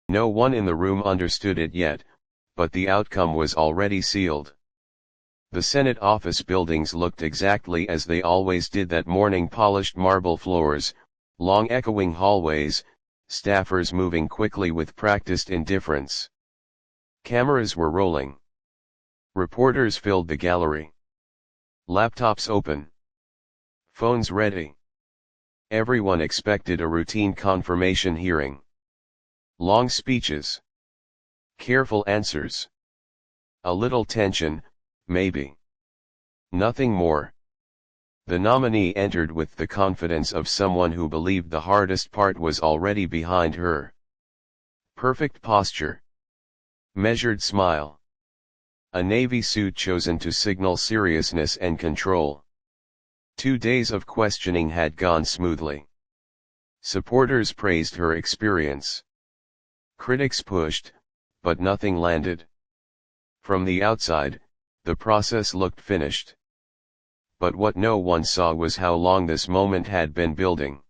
No one in the room understood it yet, but the outcome was already sealed. The Senate office buildings looked exactly as they always did that morning: polished marble floors, long echoing hallways, staffers moving quickly with practiced indifference. Cameras were rolling. Reporters filled the gallery. Laptops open. Phones ready. Everyone expected a routine confirmation hearing. Long speeches. Careful answers. A little tension, maybe. Nothing more. The nominee entered with the confidence of someone who believed the hardest part was already behind her. Perfect posture. Measured smile. A navy suit chosen to signal seriousness and control. 2 days of questioning had gone smoothly. Supporters praised her experience. Critics pushed, but nothing landed. From the outside, the process looked finished. But what no one saw was how long this moment had been building.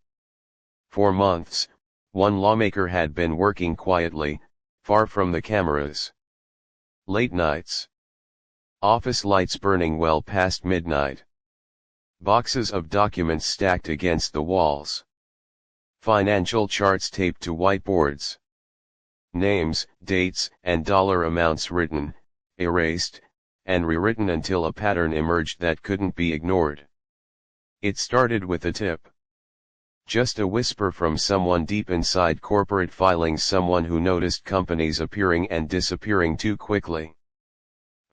For months, one lawmaker had been working quietly, far from the cameras. Late nights. Office lights burning well past midnight. Boxes of documents stacked against the walls. Financial charts taped to whiteboards. Names, dates, and dollar amounts written, erased, and rewritten until a pattern emerged that couldn't be ignored. It started with a tip. Just a whisper from someone deep inside corporate filings, someone who noticed companies appearing and disappearing too quickly.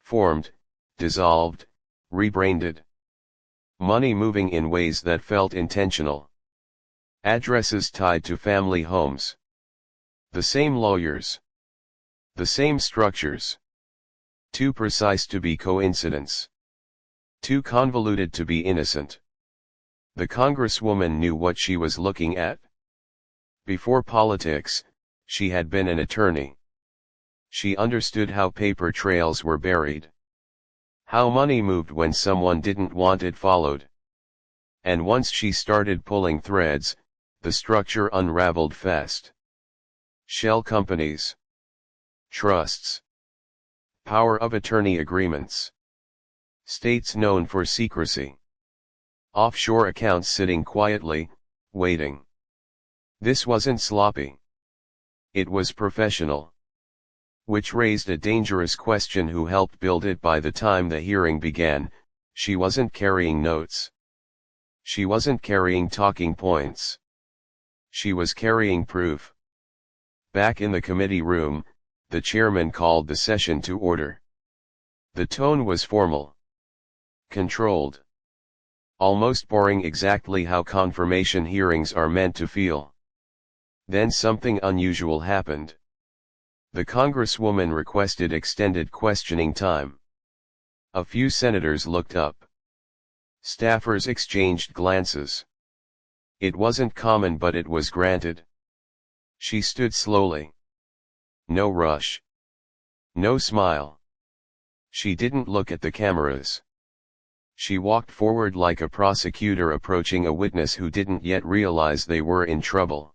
Formed, dissolved, rebranded. Money moving in ways that felt intentional. Addresses tied to family homes. The same lawyers. The same structures. Too precise to be coincidence. Too convoluted to be innocent. The Congresswoman knew what she was looking at. Before politics, she had been an attorney. She understood how paper trails were buried. How money moved when someone didn't want it followed. And once she started pulling threads, the structure unraveled fast. Shell companies. Trusts. Power of attorney agreements. States known for secrecy. Offshore accounts sitting quietly, waiting. This wasn't sloppy. It was professional. Which raised a dangerous question: who helped build it? By the time the hearing began, she wasn't carrying notes. She wasn't carrying talking points. She was carrying proof. Back in the committee room, the chairman called the session to order. The tone was formal. Controlled. Almost boring, exactly how confirmation hearings are meant to feel. Then something unusual happened. The Congresswoman requested extended questioning time. A few senators looked up. Staffers exchanged glances. It wasn't common, but it was granted. She stood slowly. No rush. No smile. She didn't look at the cameras. She walked forward like a prosecutor approaching a witness who didn't yet realize they were in trouble.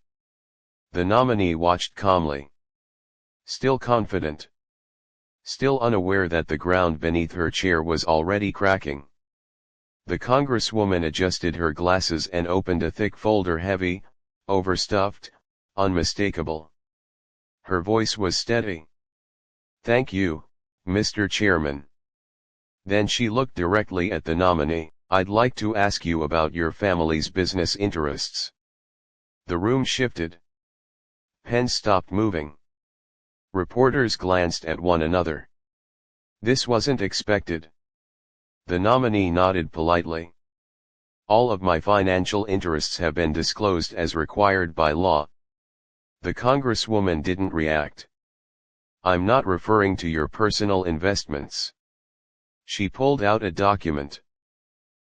The nominee watched calmly. Still confident. Still unaware that the ground beneath her chair was already cracking. The Congresswoman adjusted her glasses and opened a thick folder, heavy, overstuffed, unmistakable. Her voice was steady. "Thank you, Mr. Chairman." Then she looked directly at the nominee. "I'd like to ask you about your family's business interests." The room shifted. Pens stopped moving. Reporters glanced at one another. This wasn't expected. The nominee nodded politely. "All of my financial interests have been disclosed as required by law." The Congresswoman didn't react. "I'm not referring to your personal investments." She pulled out a document.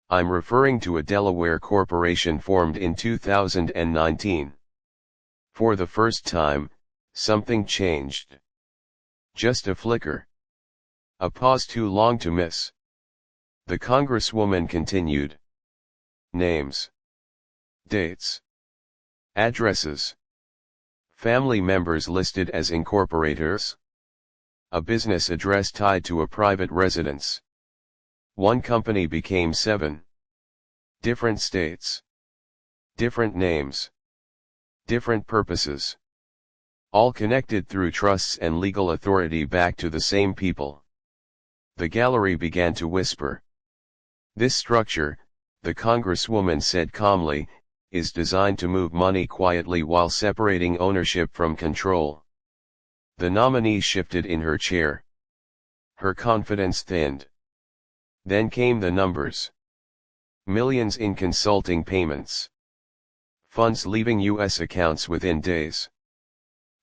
"I'm referring to a Delaware corporation formed in 2019. For the first time, something changed. Just a flicker. A pause too long to miss." The Congresswoman continued. "Names. Dates. Addresses. Family members listed as incorporators. A business address tied to a private residence. One company became 7. Different states. Different names. Different purposes. All connected through trusts and legal authority back to the same people. The gallery began to whisper. This structure, the Congresswoman said calmly, is designed to move money quietly while separating ownership from control. The nominee shifted in her chair. Her confidence thinned. Then came the numbers. Millions in consulting payments. Funds leaving U.S. accounts within days.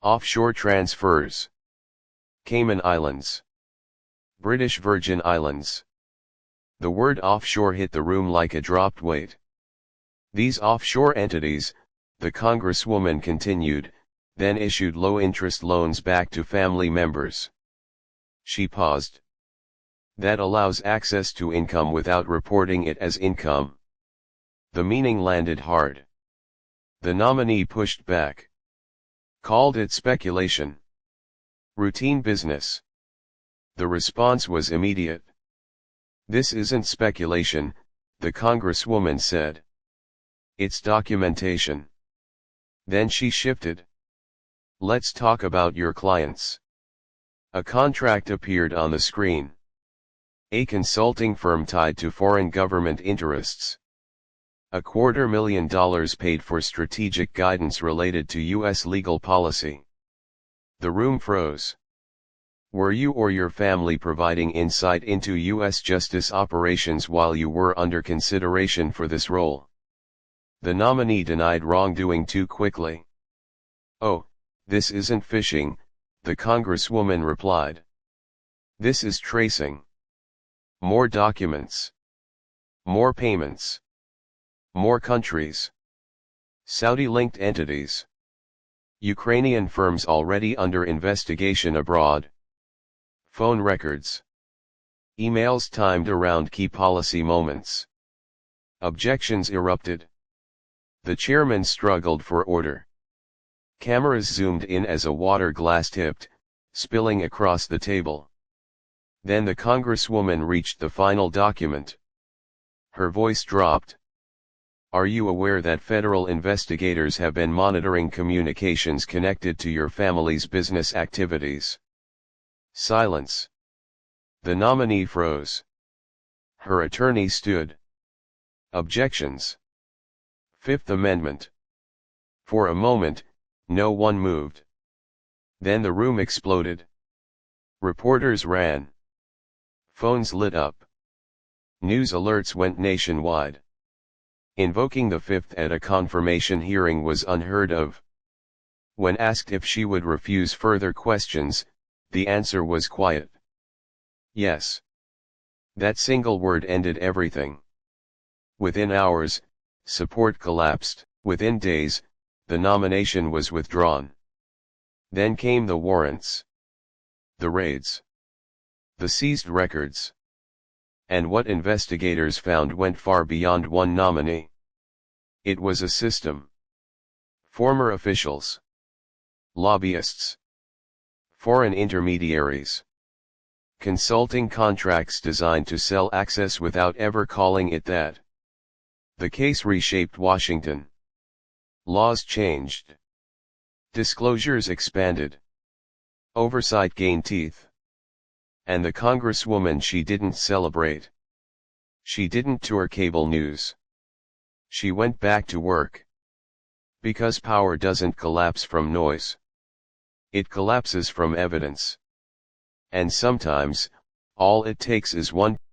Offshore transfers. Cayman Islands. British Virgin Islands. The word offshore hit the room like a dropped weight. These offshore entities, the Congresswoman continued, then issued low-interest loans back to family members. She paused. That allows access to income without reporting it as income. The meaning landed hard. The nominee pushed back. Called it speculation. Routine business. The response was immediate. This isn't speculation, the Congresswoman said. It's documentation. Then she shifted. Let's talk about your clients. A contract appeared on the screen. A consulting firm tied to foreign government interests. $250,000 paid for strategic guidance related to U.S. legal policy. The room froze. Were you or your family providing insight into U.S. justice operations while you were under consideration for this role? The nominee denied wrongdoing too quickly. Oh, this isn't phishing, the Congresswoman replied. This is tracing. More documents. More payments. More countries. Saudi-linked entities. Ukrainian firms already under investigation abroad. Phone records. Emails timed around key policy moments. Objections erupted. The chairman struggled for order. Cameras zoomed in as a water glass tipped, spilling across the table. Then the Congresswoman reached the final document. Her voice dropped. Are you aware that federal investigators have been monitoring communications connected to your family's business activities? Silence. The nominee froze. Her attorney stood. Objections. Fifth Amendment. For a moment, no one moved. Then the room exploded. Reporters ran. Phones lit up. News alerts went nationwide. Invoking the Fifth at a confirmation hearing was unheard of. When asked if she would refuse further questions, the answer was quiet. Yes. That single word ended everything. Within hours, support collapsed. Within days, the nomination was withdrawn. Then came the warrants. The raids. The seized records. And what investigators found went far beyond one nominee. It was a system. Former officials. Lobbyists. Foreign intermediaries. Consulting contracts designed to sell access without ever calling it that. The case reshaped Washington. Laws changed. Disclosures expanded. Oversight gained teeth. And the Congresswoman she didn't celebrate. She didn't tour cable news. She went back to work. Because power doesn't collapse from noise. It collapses from evidence. And sometimes, all it takes is one